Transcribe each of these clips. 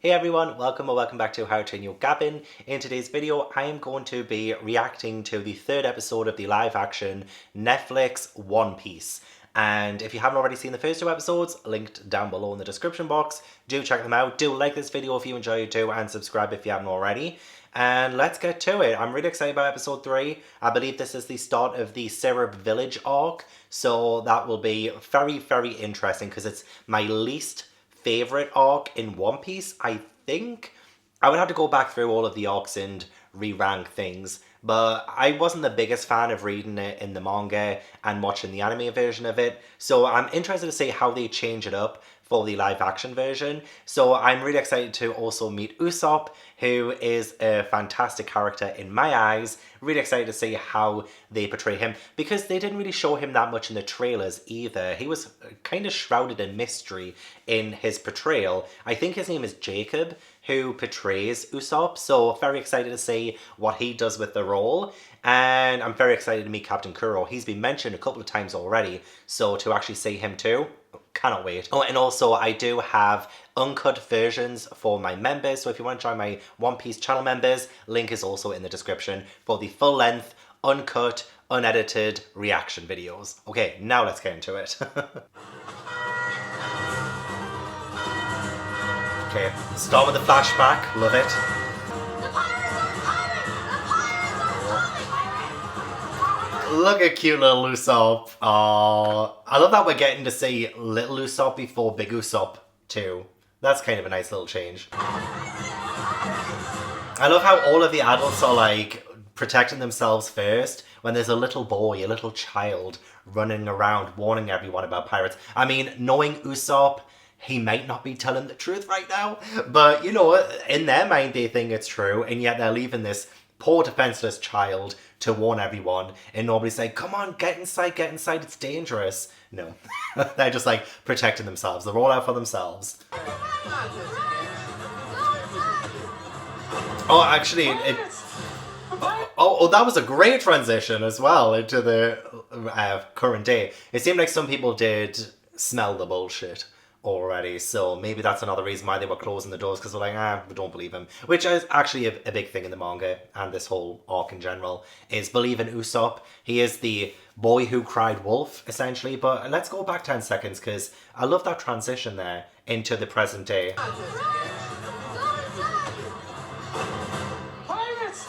Hey everyone, welcome or welcome back to How to Train Your Gavin. In today's video, I am going to be reacting to the third episode of the live action Netflix One Piece. And if you haven't already seen the first two episodes, linked down below in the description box, do check them out. Do like this video if you enjoy it too, and subscribe if you haven't already. And let's get to it. I'm really excited about episode 3. I believe this is the start of the Scribd Village arc, so that will be very, very interesting because it's my least favorite arc in One Piece. I think I would have to go back through all of the arcs and re-rank things, but I wasn't the biggest fan of reading it in the manga and watching the anime version of it, so I'm interested to see how they change it up for the live action version. So I'm really excited to also meet Usopp, who is a fantastic character in my eyes. Really excited to see how they portray him, because they didn't really show him that much in the trailers either. He was kind of shrouded in mystery in his portrayal. I think his name is Jacob, who portrays Usopp, so very excited to see what he does with the role. And I'm very excited to meet Captain Kuro. He's been mentioned a couple of times already, so to actually see him too, cannot wait. Oh, and also I do have uncut versions for my members, so if you want to join my One Piece channel members, link is also in the description for the full length, uncut, unedited reaction videos. Okay, now let's get into it. Okay, start with the flashback, love it. Look at cute little Usopp. Aww. I love that we're getting to see little Usopp before big Usopp too. That's kind of a nice little change. I love how all of the adults are like protecting themselves first when there's a little boy, a little child running around warning everyone about pirates. I mean, knowing Usopp, he might not be telling the truth right now, but you know, in their mind they think it's true, and yet they're leaving this poor defenseless child to warn everyone, and nobody's like, come on, get inside, it's dangerous. No, they're just like protecting themselves. They're all out for themselves. Oh, actually, that was a great transition as well into the current day. It seemed like some people did smell the bullshit already, so maybe that's another reason why they were closing the doors, because they're like, we don't believe him, which is actually a big thing in the manga and this whole arc in general, is believe in Usopp. He is the boy who cried wolf, essentially. But let's go back 10 seconds, because I love that transition there into the present day. Pirates!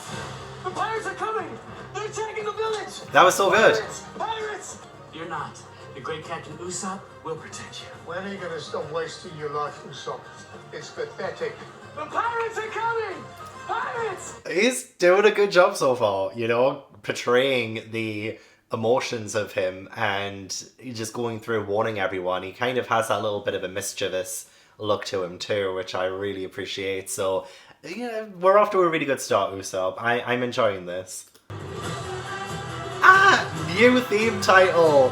The pirates are coming! They're attacking the village! That was so good. Pirates! You're not. The great Captain Usopp will protect you. When are you gonna stop wasting your life, Usopp? It's pathetic. The pirates are coming! Pirates! He's doing a good job so far, you know, portraying the emotions of him and just going through warning everyone. He kind of has that little bit of a mischievous look to him too, which I really appreciate. So yeah, we're off to a really good start, Usopp. I'm enjoying this. New theme title.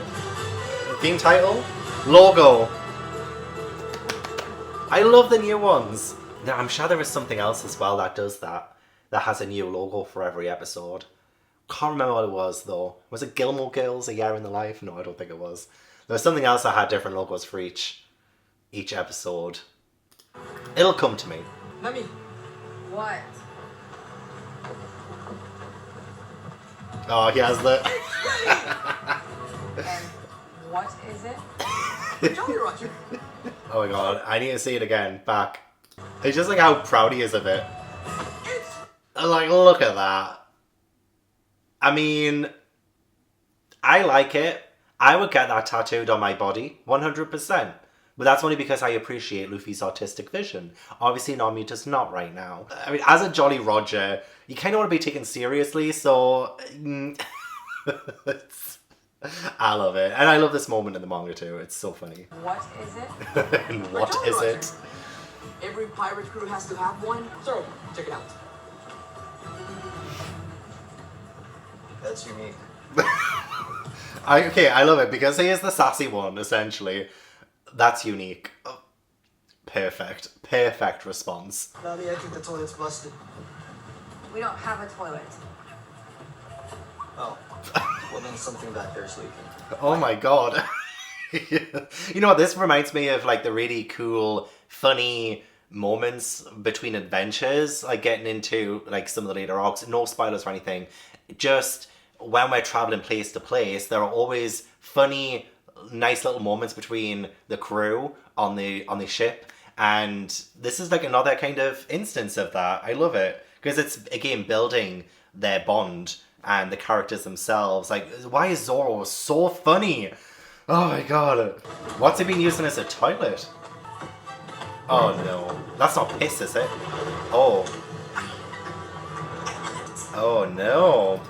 Theme title? Logo. I love the new ones. Now, I'm sure there is something else as well that does that. That has a new logo for every episode. Can't remember what it was though. Was it Gilmore Girls, A Year in the Life? No, I don't think it was. There was something else that had different logos for each episode. It'll come to me. Nami. What? Oh, he has the... And what is it? Jolly Roger. Oh my god, I need to see it again. Back. It's just like how proud he is of it. Like, look at that. I mean, I like it. I would get that tattooed on my body, 100%. But that's only because I appreciate Luffy's artistic vision. Obviously, Nami does not right now. I mean, as a Jolly Roger, you kind of want to be taken seriously, so... I love it. And I love this moment in the manga too. It's so funny. What is it? And what is it? Every pirate crew has to have one. So, check it out. That's unique. I love it because he is the sassy one, essentially. That's unique. Oh, perfect response. Nami, I think the toilet's busted. We don't have a toilet. Oh. Well, then something back there's leaking. Oh my god. You know what, this reminds me of like the really cool, funny moments between adventures, like getting into like some of the later arcs. No spoilers or anything. Just when we're traveling place to place, there are always funny, nice little moments between the crew on the ship, and this is like another kind of instance of that. I love it because it's again building their bond and the characters themselves. Like, why is Zoro so funny? Oh my god. What's he been using as a toilet? Oh no. That's not piss, is it? Oh. Oh no.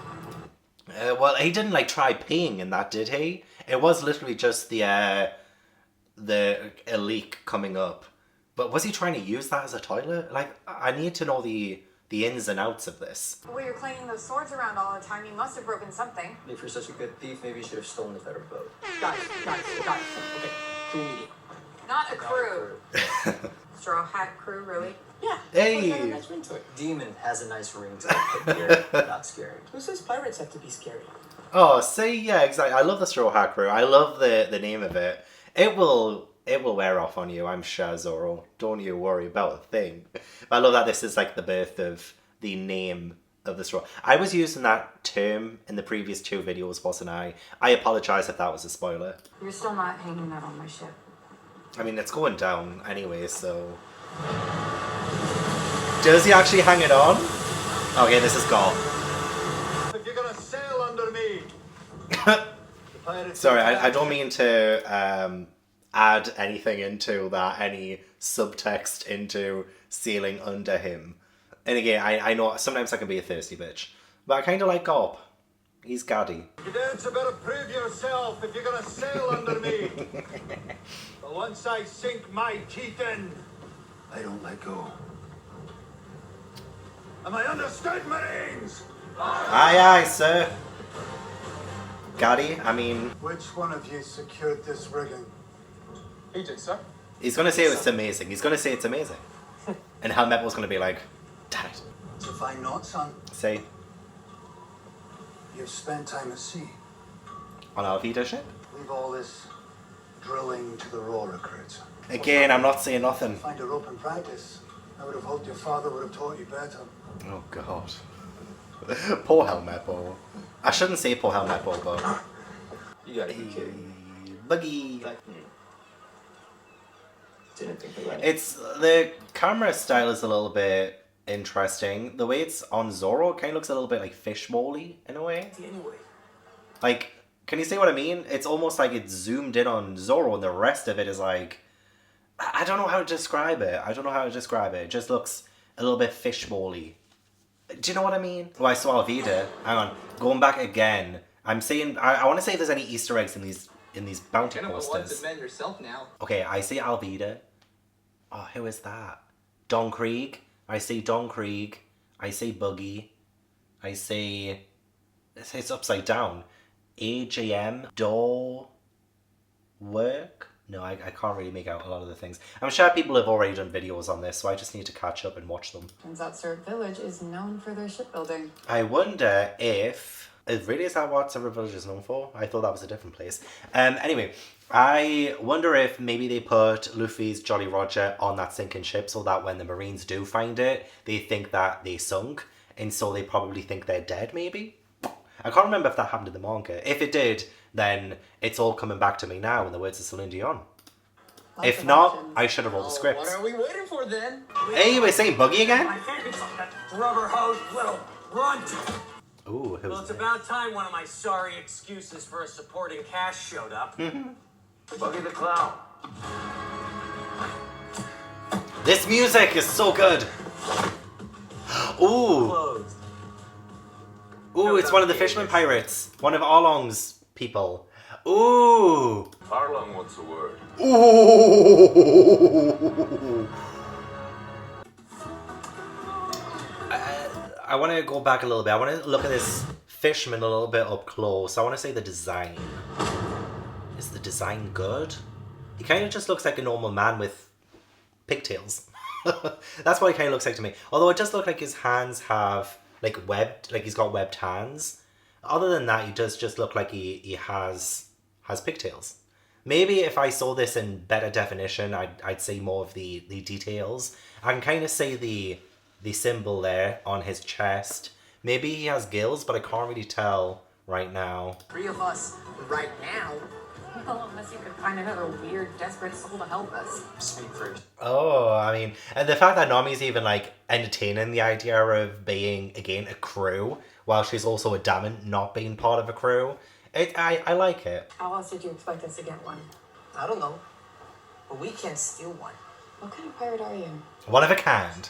Well, he didn't like try peeing in that, did he? It was literally just the a leak coming up. But was he trying to use that as a toilet? Like, I need to know the ins and outs of this. Well, you're clanging those swords around all the time. You must have broken something. If you're such a good thief, maybe you should have stolen a better boat. Guys. Okay, crew meeting. Not a crew. Straw hat crew, really? Yeah. Hey. Got a nice ring to it. Demon has a nice ring to it, but you're not scary. Who says pirates have to be scary? Oh, see, yeah, exactly. I love the Straw Hat Crew. I love the name of it. It will wear off on you, I'm sure, Zoro. Don't you worry about a thing. I love that this is like the birth of the name of the straw. I was using that term in the previous 2 videos, wasn't I? I apologise if that was a spoiler. You're still not hanging that on my ship. I mean, it's going down anyway, so... Does he actually hang it on? Okay, this is golf. If you're gonna sail under me, Sorry, I don't mean to add anything into that, any subtext into sailing under him. And again, I know sometimes I can be a thirsty bitch, but I kind of like Gob. He's gaddy. you dudes better prove yourself if you're gonna sail under me. But once I sink my teeth in, I don't let go. Am I understood, Marines? Aye, aye, sir. Gaddy, I mean... Which one of you secured this rigging? He did, sir. He's going to say it's amazing. He's going to say it's amazing. And Helmet going to be like, damn it. It's a fine knot, son. Say, You've spent time at sea. on our Vita ship? Leave all this drilling to the raw recruits. Again, I'm not saying nothing. Find a rope and practice. I would have hoped your father would have taught you better. Oh, God. Poor Helmet Ball. I shouldn't say poor Helmet Ball, but... You gotta be kidding. Buggy. Didn't think about it. It's... The camera style is a little bit interesting. The way it's on Zoro kind of looks a little bit like fishbowl-y in a way. Anyway. Like, can you see what I mean? It's almost like it's zoomed in on Zoro and the rest of it is like... I don't know how to describe it. It just looks a little bit fishbowl-y. Do you know what I mean? Oh, I saw Alvida. Hang on. Going back again. I'm saying... I want to say if there's any Easter eggs in these bounty posters. men yourself now. Okay, I see Alvida. Oh, who is that? Don Krieg. I see Don Krieg. I see Buggy. I see... It's upside down. AJM. Do... Work? No, I can't really make out a lot of the things. I'm sure people have already done videos on this, so I just need to catch up and watch them. Turns out Scribd Village is known for their shipbuilding. I wonder if... Really, is that what Scribd Village is known for? I thought that was a different place. Anyway, I wonder if maybe they put Luffy's Jolly Roger on that sinking ship so that when the Marines do find it, they think that they sunk, and so they probably think they're dead, maybe? I can't remember if that happened in the manga. If it did, then it's all coming back to me now in the words of Celine Dion. Lots If of not, options. I should have rolled the scripts. What are we waiting for then? Hey, we're saying Buggy again? My favorite's that rubber hose little runt. Ooh, who's Well, it's that? about time one of my sorry excuses for a supporting cast showed up. Buggy the Clown. This music is so good. Ooh, Closed. ooh, it's one of the Fisherman Pirates. One of Arlong's people. Ooh. Arlong wants a word. Ooh. I want to go back a little bit. I want to look at this fisherman a little bit up close. I want to say the design. Is the design good? He kind of just looks like a normal man with pigtails. That's what he kind of looks like to me. Although it does look like his hands have like webbed, like he's got webbed hands. Other than that, he does just look like he has pigtails. Maybe if I saw this in better definition, I'd see more of the details. I can kind of see the symbol there on his chest. Maybe he has gills, but I can't really tell right now. 3 of us right now. Well, unless you could find another weird, desperate soul to help us. Speak first. Oh, I mean, and the fact that Nami's even like entertaining the idea of being again a crew, while she's also adamant not being part of a crew, I like it. How else did you expect us to get one? I don't know. But we can't steal one. What kind of pirate are you? One of a kind.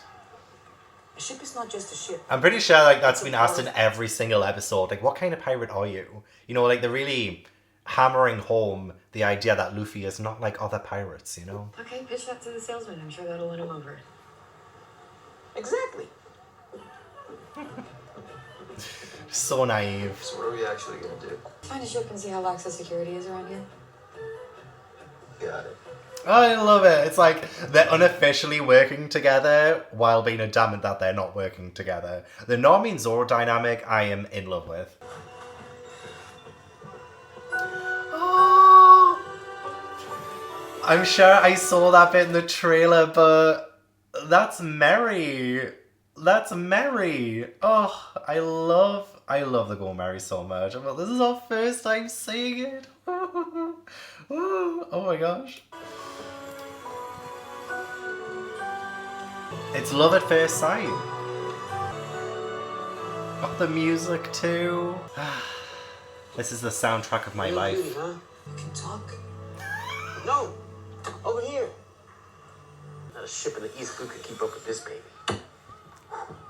A ship is not just a ship. I'm pretty sure like that's been asked in every single episode. Like, what kind of pirate are you? You know, like they're really hammering home the idea that Luffy is not like other pirates, you know? Okay, pitch that to the salesman. I'm sure that'll win him over. Exactly. So naive. So what are we actually gonna do? Find a ship and see how lax the security is around here. Got it. I love it. It's like they're unofficially working together while being adamant that they're not working together. The Nami and Zoro dynamic I am in love with. Oh, I'm sure I saw that bit in the trailer, but that's Mary. That's Mary. Oh, I love the Go Mary so much. But this is our first time seeing it. Oh my gosh. It's love at first sight. Oh, the music too. This is the soundtrack of my life. Really, huh? You can talk? No! Over here! Not a ship in the East Blue could keep up with this baby.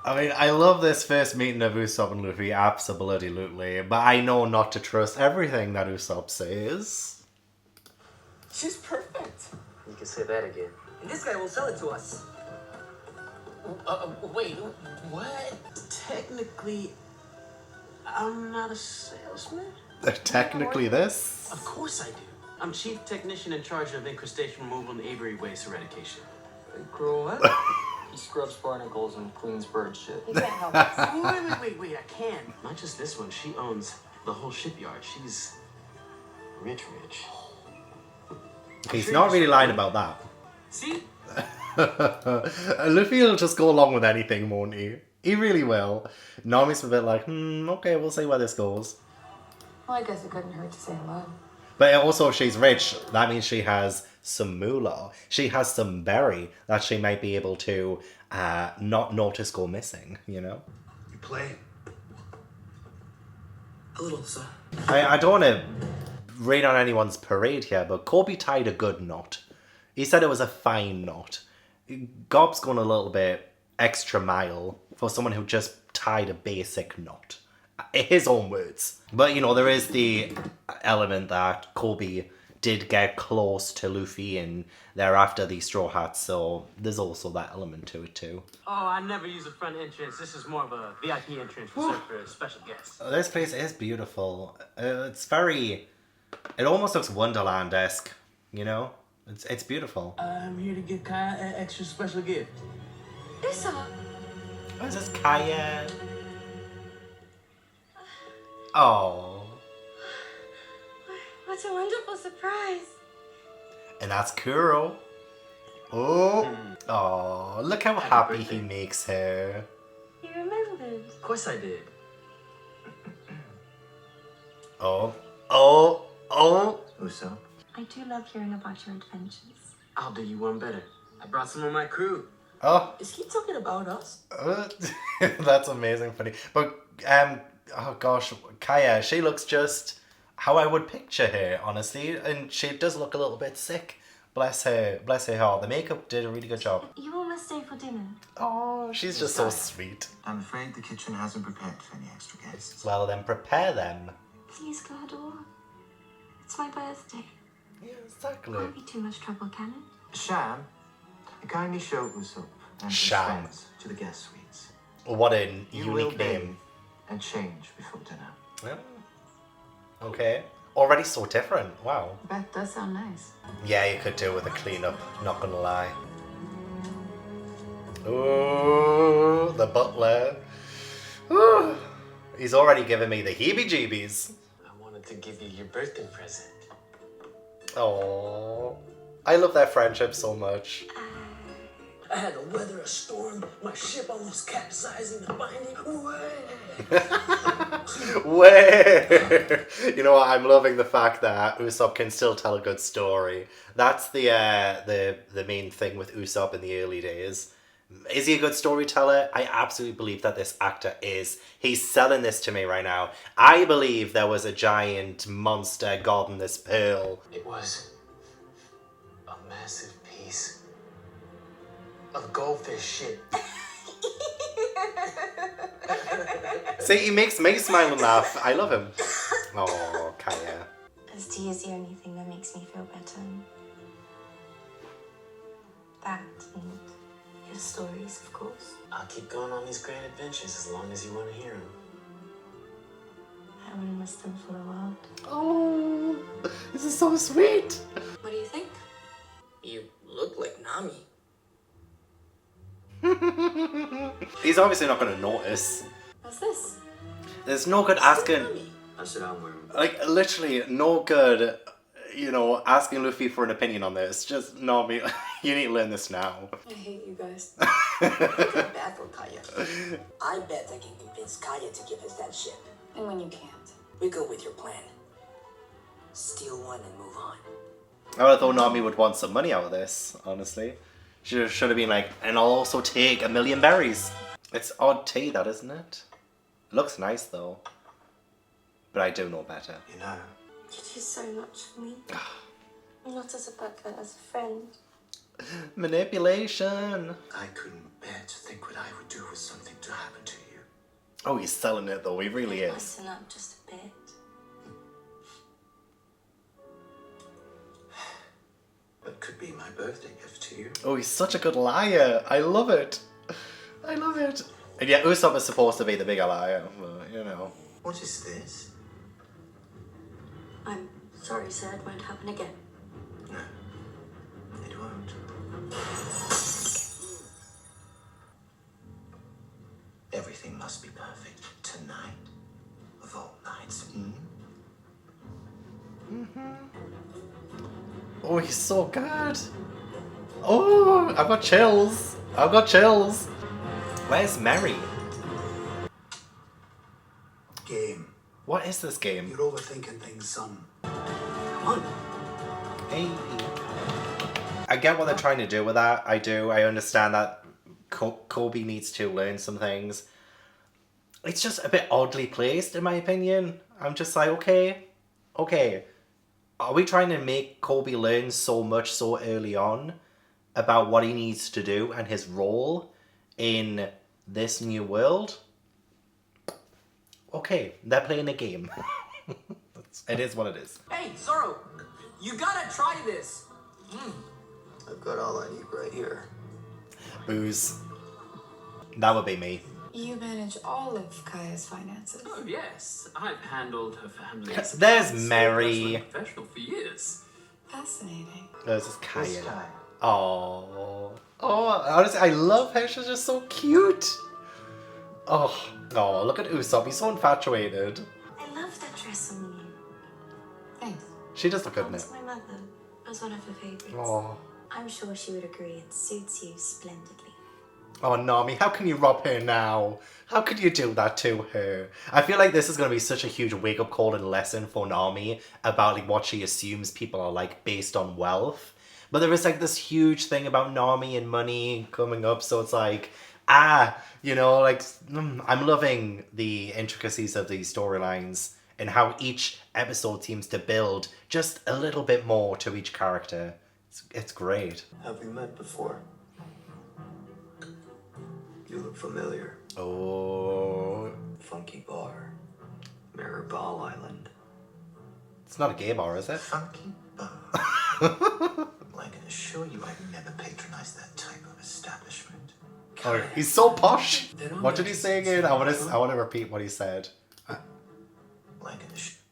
I mean, I love this first meeting of Usopp and Luffy, absolutely, but I know not to trust everything that Usopp says. She's perfect. You can say that again. And this guy will sell it to us. Wait, what? Technically, I'm not a salesman? Technically this? Of course I do. I'm chief technician in charge of incrustation removal and aviary waste eradication. Girl, what? He scrubs barnacles and cleans bird shit. He can't help us. Wait, I can. Not just this one, she owns the whole shipyard. She's rich. He's not really lying about that. See? Luffy will just go along with anything, won't he? He really will. Nami's a bit like, okay, we'll see where this goes. Well, I guess it couldn't hurt to say hello. But also, if she's rich, that means she has some moolah. She has some berry that she might be able to not notice go missing, you know? You play? A little, sir. I don't want to rain on anyone's parade here, but Kobe tied a good knot. He said it was a fine knot. Gob's gone a little bit extra mile for someone who just tied a basic knot. His own words. But, you know, there is the element that Kobe did get close to Luffy and thereafter the Straw Hats, so there's also that element to it too. Oh, I never use a front entrance. This is more of a VIP entrance reserved for special guests. This place is beautiful. It's very... It almost looks Wonderland-esque, you know? It's beautiful. I'm here to give Kaya an extra special gift. Usopp! What is this, Kaya? Oh. What a wonderful surprise. And that's Kuro. Oh, look how happy he makes her. You remembered. Of course I did. Oh. Usopp? I do love hearing about your adventures. I'll do you one better. I brought some of my crew. Oh. Is he talking about us? That's amazing funny. But, oh gosh, Kaya, she looks just how I would picture her, honestly. And she does look a little bit sick. Bless her heart. The makeup did a really good job. You will must stay for dinner. Oh, she's just so sweet. I'm afraid the kitchen hasn't prepared for any extra guests. Well, then prepare them. Please, Glador. It's my birthday. Yeah, exactly. Can't be too much trouble, can it? Sham, kindly show Usopp and his Sham. friends to the guest suites. What a You will unique name. and change before dinner. Yeah. Okay. Already so different. Wow. That does sound nice. Yeah, you could do with a cleanup, not gonna lie. Ooh, the butler. Ooh, he's already given me the heebie-jeebies. I wanted to give you your birthday present. Oh, I love their friendship so much. I had to weather a storm. My ship almost capsizing the binding. Where? You know what? I'm loving the fact that Usopp can still tell a good story. That's the main thing with Usopp in the early days. Is he a good storyteller? I absolutely believe that this actor is. He's selling this to me right now. I believe there was a giant monster god in this pearl. It was a massive piece of goldfish shit. See, he makes me smile and laugh. I love him. Oh, Kaya. As tea is the only thing that makes me feel better. That and your stories, of course. I'll keep going on these grand adventures as long as you want to hear them. I wouldn't miss them for the world. Oh, this is so sweet. What do you think? You look like Nami. He's obviously not going to notice. What's this? There's no good asking, I said I'm wearing. like, literally no good, you know, asking Luffy for an opinion on this. Just, no, me, you need to learn this now. I hate you guys. Bad for Kaya. I bet I can convince Kaya to give us that ship. And when you can't. We go with your plan. Steal one and move on. I would have thought Nami would want some money out of this, honestly. She should have been like, and I'll also take 1,000,000 berries. It's odd tea, that, isn't it? Looks nice, though. But I do know better. You know, You do so much for me. Not as a butler, as a friend. Manipulation. I couldn't bear to think what I would do with something to happen to you. Oh, he's selling it, though. He really is. Listen up just a bit. What could be my birthday gift to you? Oh, he's such a good liar. I love it. I love it. And yeah, Usopp is supposed to be the bigger liar, but, you know. What is this? I'm sorry, sir. It won't happen again. No, it won't. Everything must be perfect tonight, of all nights. Oh, he's so good. Oh, I've got chills. I've got chills. Where's Mary? Game. What is this game? You're overthinking things, son. come on. Hey. I get what they're trying to do with that. I do. I understand that Kobe needs to learn some things. It's just a bit oddly placed, in my opinion. I'm just like, okay. Are we trying to make Kobe learn so much so early on about what he needs to do and his role in this new world? Okay, they're playing a game. It is what it is. Hey, Zoro, you gotta try this. I've got all I need right here. Booze. That would be me. You manage all of Kaya's finances. Oh yes, I've handled her family. There's Mary. Professional for years. Fascinating. There's this Kaya. Oh, honestly, I love her. She's just so cute. Oh, look at Usopp. He's so infatuated. I love that dress on you. Thanks. She does look good in it. That's my mother. It was one of her favorites. Oh. I'm sure she would agree. It suits you splendidly. Oh, Nami, how can you rob her now? How could you do that to her? I feel like this is going to be such a huge wake-up call and lesson for Nami about like what she assumes people are like based on wealth. But there is like this huge thing about Nami and money coming up, so it's like, you know, like, I'm loving the intricacies of these storylines and how each episode seems to build just a little bit more to each character. It's great. Have we met before? You look familiar. Oh, Funky bar. Mirror Ball Island. it's not a gay bar, is it? Funky bar. I can assure you I've never patronized that type of establishment. Oh, he's so posh. What did he say again? I want to repeat what he said.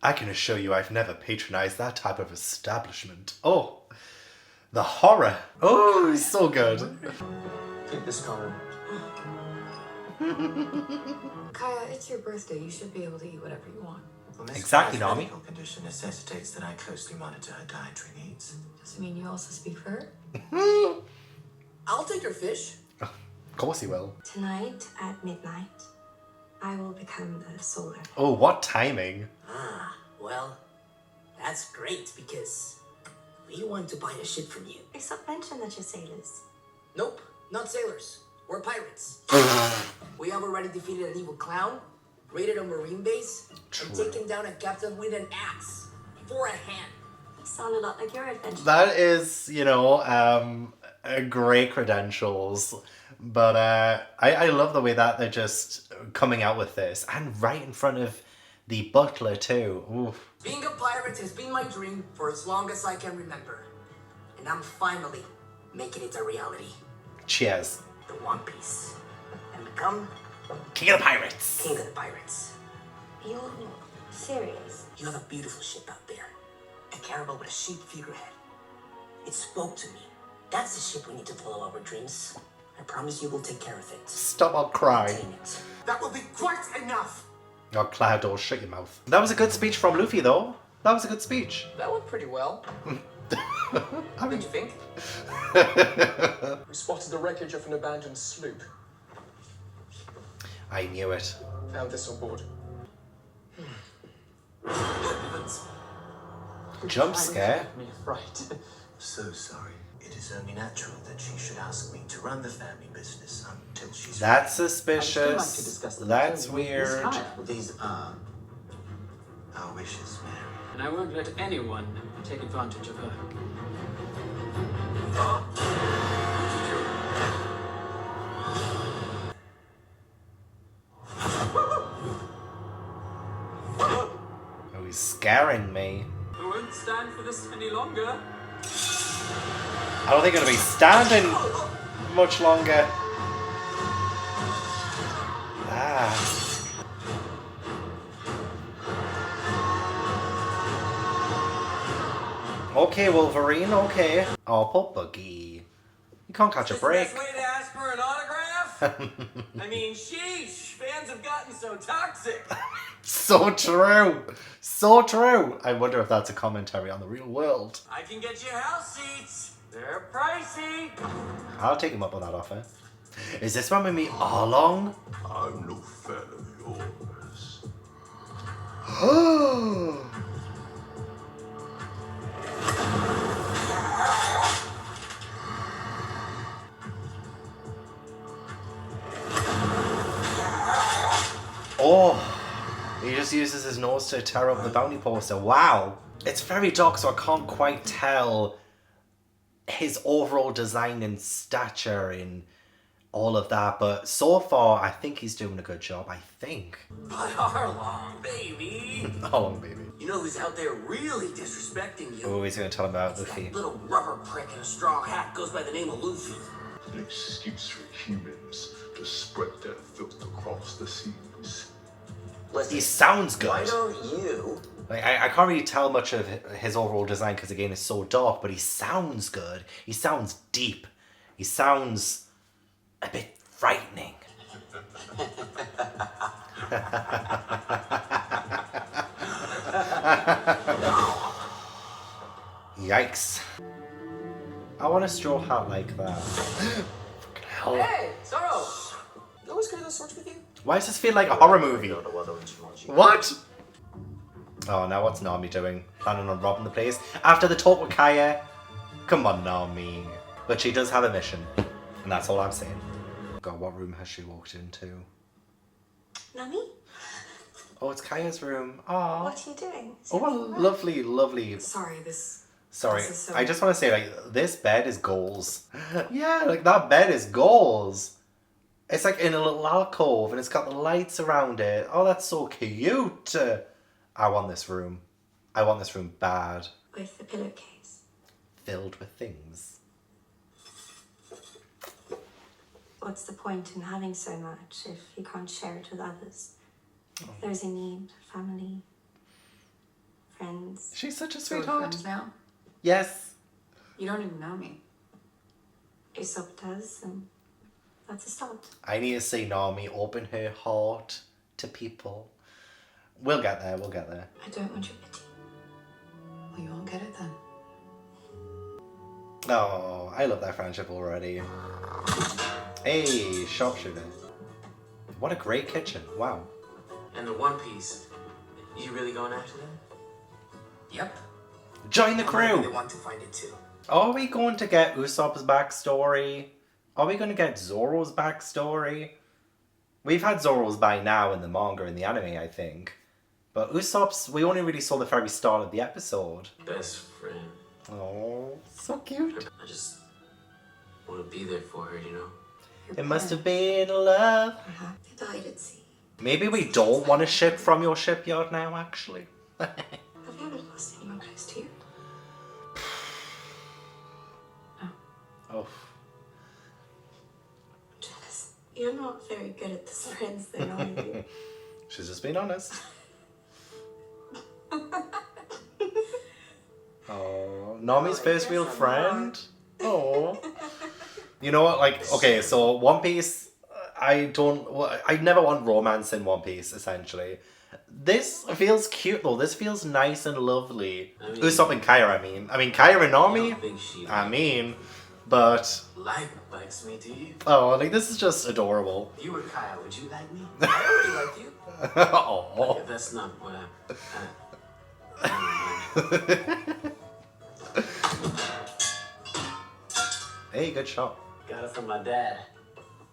I can assure you I've never patronized that type of establishment. Oh, the horror. Oh, he's so good. Take this card. Kaya, it's your birthday. You should be able to eat whatever you want. Well, Miss Exactly, Claire's Nami. medical condition necessitates that I closely monitor her dietary needs. Does it mean you also speak for her? I'll take your fish. Of course he will. Tonight at midnight, I will become the solar. Oh, what timing. Ah, well, that's great because we want to buy a ship from you. It's not mentioned that you're sailors. Nope, not sailors. We're pirates. We have already defeated an evil clown, raided a marine base, and taken down a captain with an axe. 4 a hand. You sound a lot like your adventure. That is, you know, great credentials. But I love the way that they're just coming out with this. And right in front of the butler too. Oof. Being a pirate has been my dream for as long as I can remember. And I'm finally making it a reality. Cheers. The One Piece. And become King of the Pirates. king of the pirates. You're serious? You have a beautiful ship out there. A caravel with a sheep figurehead. It spoke to me. That's the ship we need to follow our dreams. I promise you will take care of it. Stop, I'll cry. Obtain it. That will be quite enough! Oh, Cloud, shut your mouth. That was a good speech from Luffy, though. That was a good speech. That went pretty well. What did you think? We spotted the wreckage of an abandoned sloop. I knew it. Found this on board. Jump scare. Me right. So sorry. It is only natural that she should ask me to run the family business until she's That's ready. suspicious. That's weird. These are our wishes, Mary. And I won't let anyone take advantage of her. Oh, he's scaring me. I won't stand for this any longer. I don't think I'm gonna be standing much longer. Ah. Okay, Wolverine, okay. Oh, poor Buggy. You can't catch a break. Way to ask for an autograph? I mean, sheesh, fans have gotten so toxic. So true. So true. I wonder if that's a commentary on the real world. I can get you house seats. They're pricey. I'll take him up on that offer. Is this one with me all along? I'm no fan of yours. Oh, he just uses his nose to tear up the bounty poster. Wow. It's very dark, so I can't quite tell his overall design and stature and all of that. But so far, I think he's doing a good job. I think. But Arlong, baby. How long, baby? You know who's out there really disrespecting you? Oh, he's going to tell him about Luffy. That little rubber prick in a straw hat goes by the name of Luffy. An excuse for humans to spread their filth across the seas. Listen, He sounds why good. don't you? Like, I can't really tell much of his overall design because, again, it's so dark, but he sounds good. He sounds deep. He sounds a bit frightening. Yikes. I want a straw hat like that. Fucking hell. Hey, Zoro! You always carry those swords with you? Why does this feel like a horror movie? What? Oh, now what's Nami doing? Planning on robbing the place? After the talk with Kaya? Come on, Nami. But she does have a mission. And that's all I'm saying. God, what room has she walked into? Nami? Oh, it's Kaya's room. Aww. What are you doing? Is Oh, everything right? lovely, lovely. Sorry, this Sorry, is so- I just want to say, like, this bed is goals. Yeah, like, that bed is goals. It's like in a little alcove and it's got the lights around it. Oh, that's so cute. I want this room. I want this room bad. With the pillowcase. Filled with things. What's the point in having so much if you can't share it with others? If there's a need, family, friends. She's such a So we're sweetheart. friends now? Yes. You don't even know me. Aesop does, and that's a start. I need to see Nami open her heart to people. We'll get there, we'll get there. I don't want your pity. Well, you won't get it then. Oh, I love that friendship already. Hey, sharpshooter. What a great kitchen, wow. And the One Piece, you really going after them? Yep. Join the I'm gonna be crew! the one to find it too. Are we going to get Usopp's backstory? Are we going to get Zoro's backstory? We've had Zoro's by now in the manga and the anime, I think. But Usopp's, we only really saw the very start of the episode. Best friend. Oh, so cute. I just want to be there for her, you know? It must have been love. They died at sea. Maybe we don't want to ship from your shipyard now, actually. Have you ever lost anyone close to you? Oh. Jealous. You're not very good at this friends thing, are you? She's just being honest. Oh, Nami's first real friend. Oh. You know what? Like, okay, so One Piece. I never want romance in One Piece. Essentially, this feels cute though. This feels nice and lovely. Usopp and Kyra. I mean Kyra and Nami. But Likes me, do you? oh, like this is just adorable. If you were Kyle, would you like me? I already like you. Oh. Okay, that's not what Hey, good shot. got it from my dad.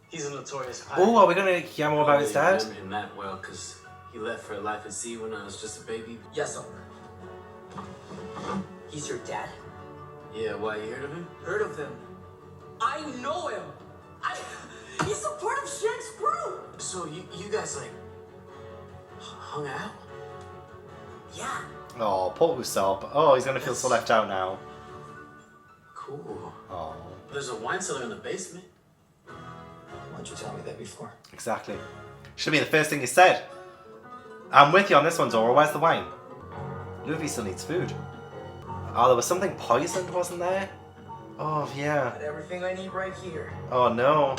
He's a notorious pirate. Oh, are we gonna hear more about his I dad? remember him that well because he left for a life at sea when I was just a baby. Yes, sir. He's your dad? Yeah, why, you heard of him? Heard of him? I know him. He's a part of Shank's crew. So you guys like hung out? Yeah. Oh, poor Usopp. Oh, he's gonna feel so left out now. Cool. Oh, There's a wine cellar in the basement. Why don't you tell me that before? exactly. Should be the first thing he said. I'm with you on this one, Zoro. Where's the wine? Luffy still needs food. Oh, there was something poisoned, wasn't there? Oh, yeah. Got everything I need right here. Oh, no.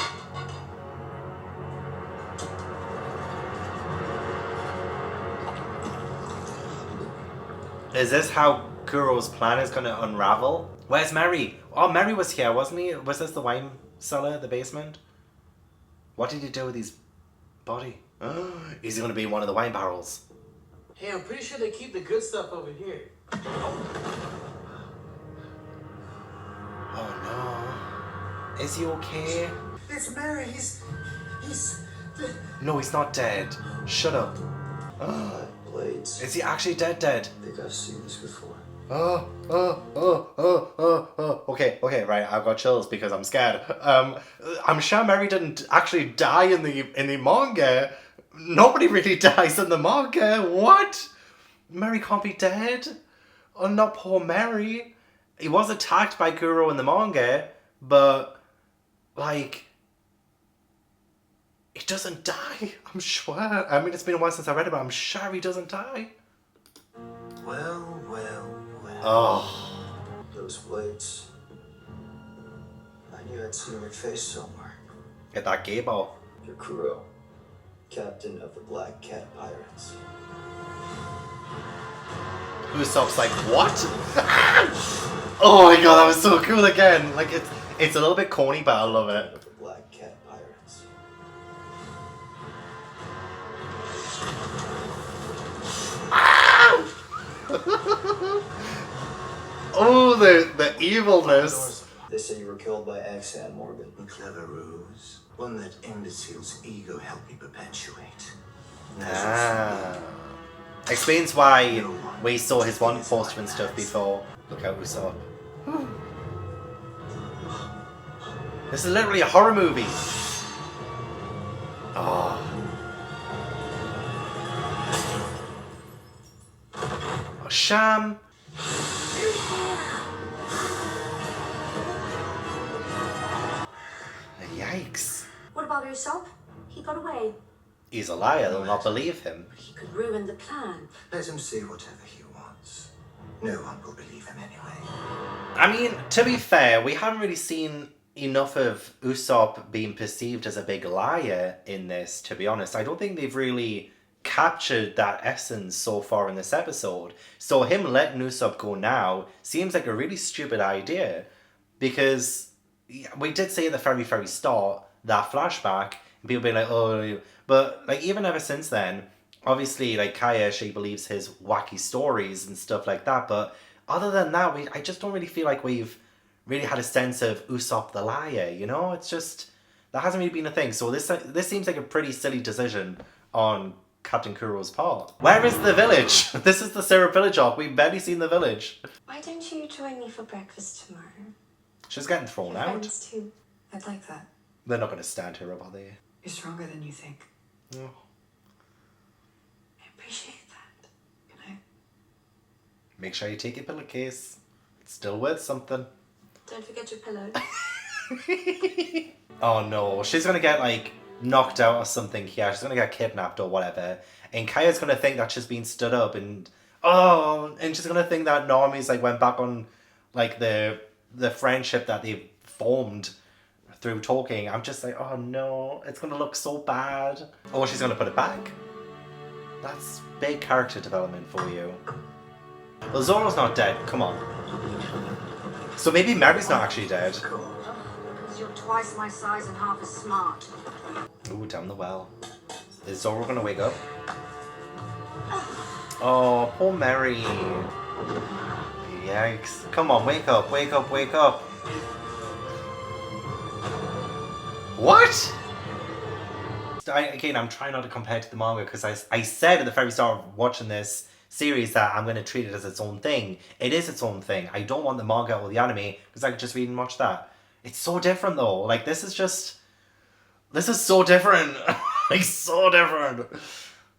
Is this how Kuro's plan is going to unravel? Where's Mary? Oh, Mary was here, wasn't he? Was this the wine cellar, the basement? What did he do with his body? Is he going to be in one of the wine barrels? Hey, I'm pretty sure they keep the good stuff over here. Oh no. Is he okay? It's Mary. He's. No, he's not dead. Shut up. Blades. Is he actually dead? I think I've seen this before. Okay, right. I've got chills because I'm scared. I'm sure Mary didn't actually die in the manga. Nobody really dies in the manga. What? Mary can't be dead? Oh, not poor Mary. He was attacked by Kuro in the manga, but like he doesn't die. I'm sure. I mean, it's been a while since I read it, but I'm sure he doesn't die. Well. Oh. Those blades. I knew I'd seen your face somewhere. Get that gay ball. You're Kuro, captain of the Black Cat Pirates. Usopp's like, what? Oh my god, that was so cool again. Like, it's a little bit corny, but I love it. Of the Black Cat Pirates. Oh, the evilness. They say you were killed by Axan Morgan. A clever ruse. One that imbecile's ego helped me perpetuate. Ah. Explains why we saw his one poster and stuff before. Look at Usopp. This is literally a horror movie. Oh. Oh, Sham. Yikes. What about Usopp? He got away. He's a liar, they'll not believe him. He could ruin the plan. Let him say whatever he wants. No one will believe him anyway. I mean, to be fair, we haven't really seen enough of Usopp being perceived as a big liar in this, to be honest. I don't think they've really captured that essence so far in this episode. So him letting Usopp go now seems like a really stupid idea, because we did say at the very, very start, that flashback, and people being like, oh, but like even ever since then, obviously like Kaya, she believes his wacky stories and stuff like that, but other than that, I just don't really feel like we've really had a sense of Usopp the liar, you know? It's just, that hasn't really been a thing. So this seems like a pretty silly decision on Captain Kuro's part. Where is the village? This is the Syrup Village arc. We've barely seen the village. Why don't you join me for breakfast tomorrow? She's getting thrown Your out. friends too. I'd like that. They're not going to stand her up, are they? You're stronger than you think. Oh. I appreciate that. Good night. Make sure you take your pillowcase. It's still worth something. Don't forget your pillow. Oh no, she's going to get like knocked out or something here. She's going to get kidnapped or whatever. And Kaya's going to think that she's been stood up and she's going to think that Nami's like went back on like the friendship that they formed through talking. I'm just like, oh no, it's going to look so bad. Oh, she's going to put it back. That's big character development for you. Well, Zoro's not dead. Come on. So maybe Mary's not actually dead. Because you're twice my size and half as smart. Ooh, down the well. Is Zoro gonna wake up? Oh, poor Mary. Yikes. Come on, wake up, wake up, wake up. What? Again, I'm trying not to compare to the manga because I said at the very start of watching this series that I'm going to treat it as its own thing. It is its own thing. I don't want the manga or the anime because I could just read and watch that. It's so different though. Like this is so different. Like so different.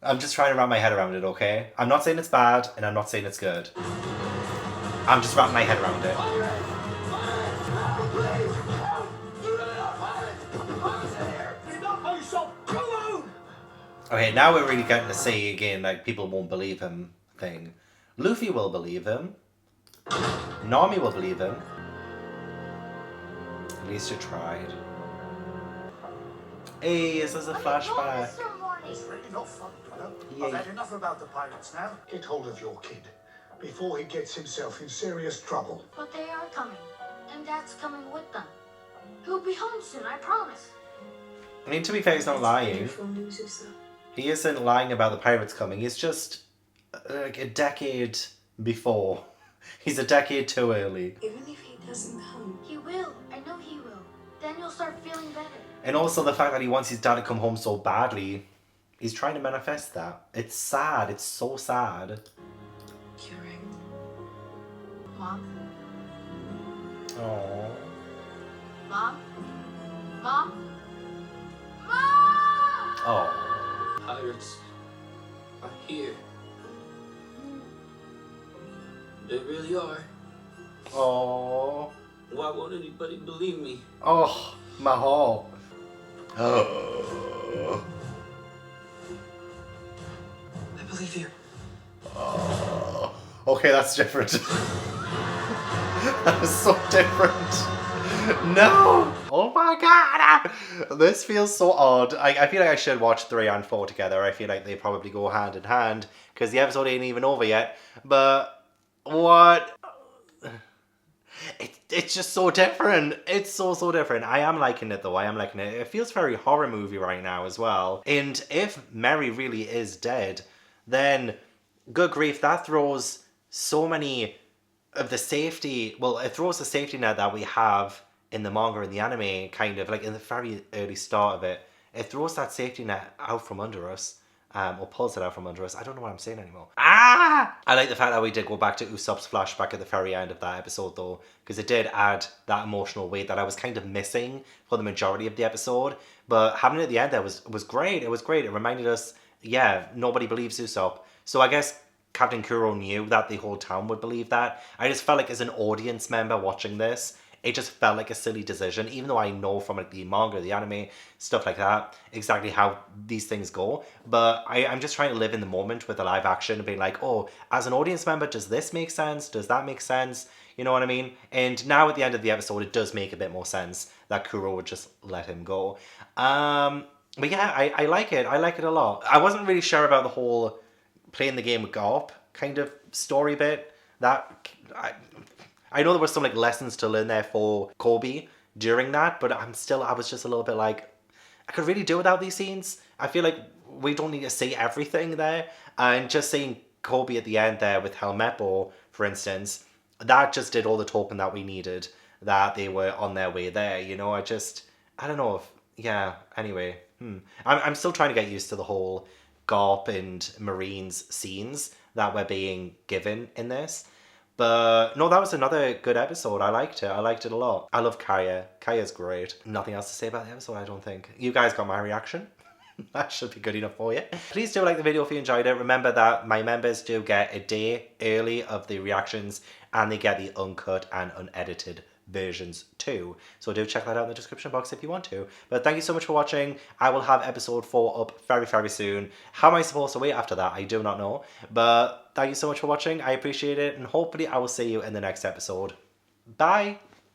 I'm just trying to wrap my head around it, okay? I'm not saying it's bad and I'm not saying it's good. I'm just wrapping my head around it. Okay, now we're really getting to see again, like, people won't believe him thing. Luffy will believe him. Nami will believe him. At least you tried. Hey, this is a flashback. It's really not fun, brother. I've had enough about the pirates now. Get hold of your kid before he gets himself in serious trouble. But they are coming, and Dad's coming with them. He'll be home soon, I promise. I mean, to be fair, he's not lying. He isn't lying about the pirates coming. He's just like a decade before. He's a decade too early. Even if he doesn't come, He will. I know he will. Then you'll start feeling better. And also the fact that he wants his dad to come home so badly. He's trying to manifest that. It's sad. It's so sad. You're right. Mom? Aww. Mom? Mom? Mom! Oh. Pirates are here. They really are. Oh. Why won't anybody believe me? Oh, my heart. Oh. I believe you. Oh. Okay, that's different. That was so different. No! Oh my god! This feels so odd. I feel like I should watch 3 and 4 together. I feel like they probably go hand in hand because the episode ain't even over yet. But what? It's just so different. It's so different. I am liking it though. I am liking it. It feels very horror movie right now as well. And if Mary really is dead, then good grief, that throws so many of the safety. Well, it throws the safety net that we have in the manga and the anime, kind of like in the very early start of it. It throws that safety net out from under us. Or pulls it out from under us. I don't know what I'm saying anymore. Ah! I like the fact that we did go back to Usopp's flashback at the very end of that episode though, because it did add that emotional weight that I was kind of missing for the majority of the episode. But having it at the end there was great. It was great. It reminded us, yeah, nobody believes Usopp. So I guess Captain Kuro knew that the whole town would believe that. I just felt like as an audience member watching this, it just felt like a silly decision, even though I know from like the manga, the anime, stuff like that, exactly how these things go. But I'm just trying to live in the moment with the live action and being like, oh, as an audience member, does this make sense? Does that make sense? You know what I mean? And now at the end of the episode, it does make a bit more sense that Kuro would just let him go. But yeah, I like it. I like it a lot. I wasn't really sure about the whole playing the game with Garp kind of story bit. That I know there were some like lessons to learn there for Kobe during that, but I was just a little bit like, I could really do without these scenes. I feel like we don't need to see everything there, and just seeing Kobe at the end there with Helmeppo, for instance, that just did all the talking that we needed. That they were on their way there, you know. I don't know if yeah. Anyway, I'm still trying to get used to the whole Garp and Marines scenes that we're being given in this. But no, that was another good episode. I liked it. I liked it a lot. I love Kaya. Kaya's great. Nothing else to say about the episode, I don't think. You guys got my reaction. That should be good enough for you. Please do like the video if you enjoyed it. Remember that my members do get a day early of the reactions, and they get the uncut and unedited versions too. So do check that out in the description box if you want to. But thank you so much for watching. I will have episode 4 up very, very soon. How am I supposed to wait after that? I do not know. But thank you so much for watching. I appreciate it. And hopefully I will see you in the next episode. Bye.